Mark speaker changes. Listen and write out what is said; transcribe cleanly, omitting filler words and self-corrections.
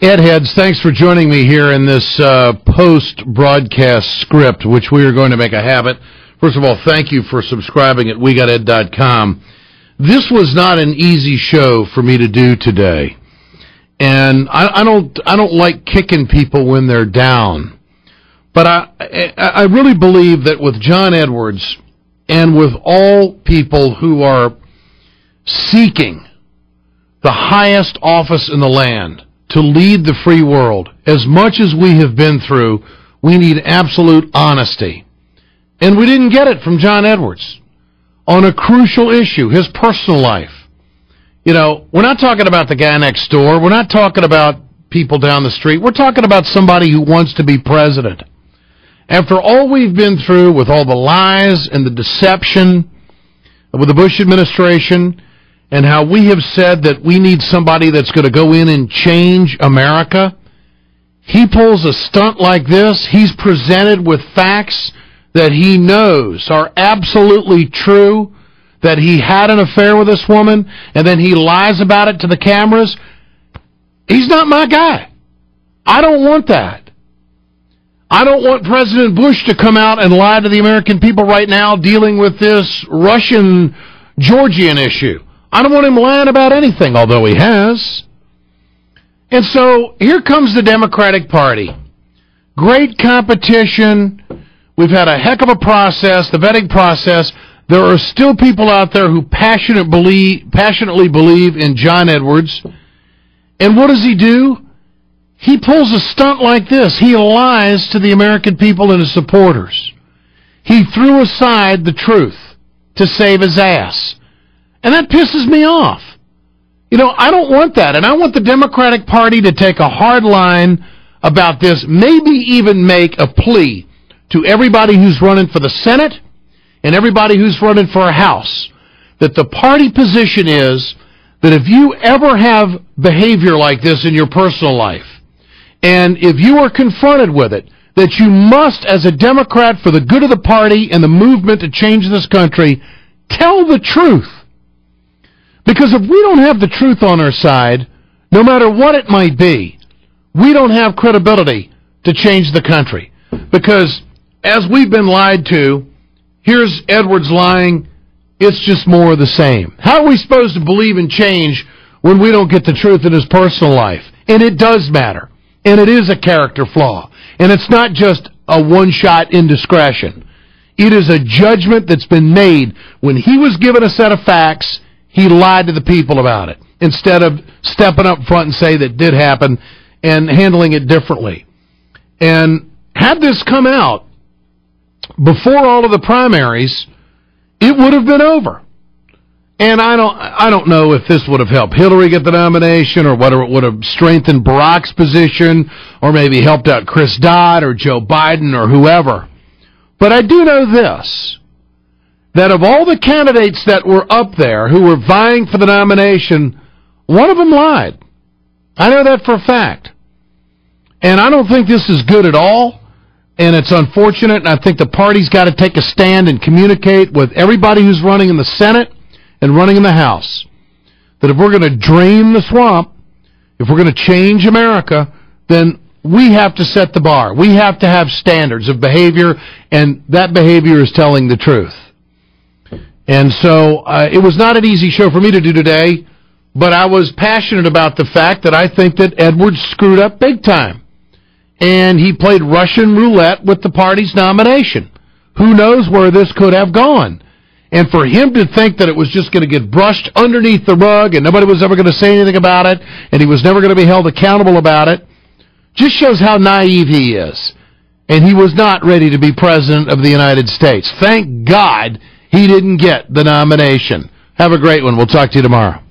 Speaker 1: Ed Heads, thanks for joining me here in this post-broadcast script, which we are going to make a habit. First of all, thank you for subscribing at WeGotEd.com. This was not an easy show for me to do today, and I don't like kicking people when they're down, but I really believe that with John Edwards and with all people who are seeking the highest office in the land to lead the free world, as much as we have been through, we need absolute honesty. And we didn't get it from John Edwards on a crucial issue, his personal life. You know, we're not talking about the guy next door. We're not talking about people down the street. We're talking about somebody who wants to be president. After all we've been through with all the lies and the deception with the Bush administration, and how we have said that we need somebody that's going to go in and change America, he pulls a stunt like this. He's presented with facts that he knows are absolutely true, that he had an affair with this woman, and then he lies about it to the cameras. He's not my guy. I don't want that. I don't want President Bush to come out and lie to the American people right now dealing with this Russian-Georgian issue. I don't want him lying about anything, although he has. And so here comes the Democratic Party. Great competition. We've had a heck of a process, the vetting process. There are still people out there who passionately believe in John Edwards. And what does he do? He pulls a stunt like this. He lies to the American people and his supporters. He threw aside the truth to save his ass. And that pisses me off. You know, I don't want that. And I want the Democratic Party to take a hard line about this, maybe even make a plea to everybody who's running for the Senate and everybody who's running for a House, that the party position is that if you ever have behavior like this in your personal life, and if you are confronted with it, that you must, as a Democrat, for the good of the party and the movement to change this country, tell the truth. Because if we don't have the truth on our side, no matter what it might be, we don't have credibility to change the country. Because as we've been lied to, here's Edwards lying, it's just more of the same. How are we supposed to believe in change when we don't get the truth in his personal life? And it does matter. And it is a character flaw. And it's not just a one-shot indiscretion. It is a judgment that's been made when he was given a set of facts. He lied to the people about it instead of stepping up front and say that did happen and handling it differently. And had this come out before all of the primaries, it would have been over. And I don't know if this would have helped Hillary get the nomination or whether it would have strengthened Barack's position or maybe helped out Chris Dodd or Joe Biden or whoever. But I do know this, that of all the candidates that were up there who were vying for the nomination, one of them lied. I know that for a fact. And I don't think this is good at all, and it's unfortunate, and I think the party's got to take a stand and communicate with everybody who's running in the Senate and running in the House, that if we're going to drain the swamp, if we're going to change America, then we have to set the bar. We have to have standards of behavior, and that behavior is telling the truth. And so it was not an easy show for me to do today, but I was passionate about the fact that I think that Edwards screwed up big time. And he played Russian roulette with the party's nomination. Who knows where this could have gone? And for him to think that it was just going to get brushed underneath the rug and nobody was ever going to say anything about it and he was never going to be held accountable about it, just shows how naive he is. And he was not ready to be president of the United States. Thank God he didn't get the nomination. Have a great one. We'll talk to you tomorrow.